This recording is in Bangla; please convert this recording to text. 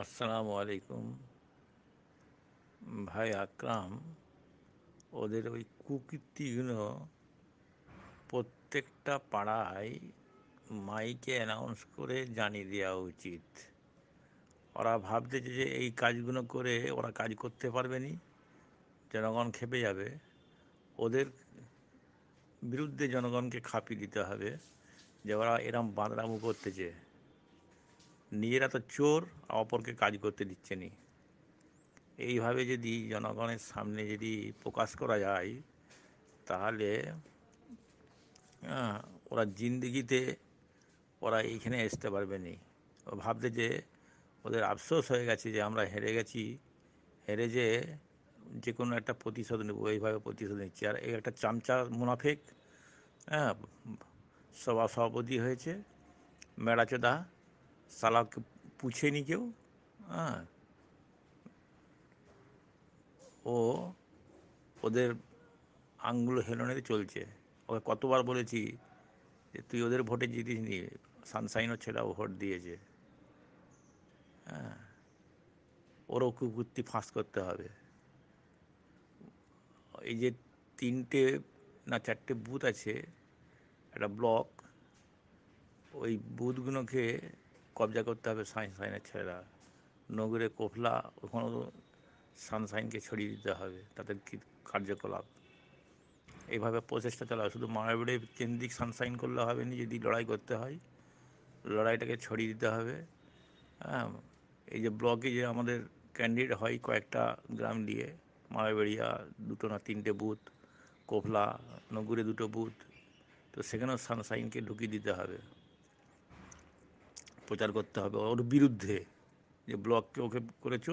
আসসালামু আলাইকুম। ভাই আকরাম, ওদের ওই কুকীর্তিগুলো প্রত্যেকটা পাড়ায় মাইকে অ্যানাউন্স করে জানিয়ে দেওয়া উচিত। ওরা ভাবছে যে এই কাজগুলো করে ওরা কাজ করতে পারবে নি, জনগণ খেপে যাবে। ওদের বিরুদ্ধে জনগণকে খাপিয়ে দিতে হবে যে ওরা এরম বাঁদরামো করতেছে, নিজেরা তো চোর, অপরকে কাজ করতে দিচ্ছে নি। এইভাবে যদি জনগণের সামনে যদি প্রকাশ করা যায়, তাহলে হ্যাঁ, ওরা জিন্দেগিতে ওরা এইখানে আসতে পারবে নি। ও ভাবতে যে ওদের আফসোস হয়ে গেছে যে আমরা হেরে গেছি, হেরে যে যে কোনো একটা প্রতিশোধ নেবো, এইভাবে প্রতিশোধ নিচ্ছি। আর এই একটা চামচা মুনাফেক, হ্যাঁ, সভাপতি হয়েছে, মেরাচোদা, সালাকে পুছেনি কেউ। হ্যাঁ, ও ওদের আঙ্গুল হেলনেতে চলছে। ওকে কতবার বলেছি যে তুই ওদের ভোটে জিতিস নি, সানসাইনও ছেলেও ভোট দিয়েছে। ওরও কুকুরটি ফাঁস করতে হবে। এই যে তিনটে না চারটে বুথ আছে, একটা ব্লক, ওই বুথগুলোকে কবজা করতে হবে সানসাইনের ছেলেরা। নগরে কোফলা, ওখানেও সানসাইনকে ছড়িয়ে দিতে হবে তাদের কার্যকলাপ। এইভাবে প্রচেষ্টা চালাবে। শুধু মায়াবড়ে কেন্দ্রিক সানসাইন করলে হবে না, যদি লড়াই করতে হয় লড়াইটাকে ছড়িয়ে দিতে হবে। হ্যাঁ, এই যে ব্লকে যে আমাদের ক্যান্ডিডেট হয় কয়েকটা গ্রাম দিয়ে, মায়াবেড়িয়া দুটো না তিনটে বুথ, কোফলা, নগুরে দুটো বুথ, তো সেখানেও সানসাইনকে ঢুকিয়ে দিতে হবে, প্রচার করতে হবে ওর বিরুদ্ধে, যে ব্লককে ওকে করেছো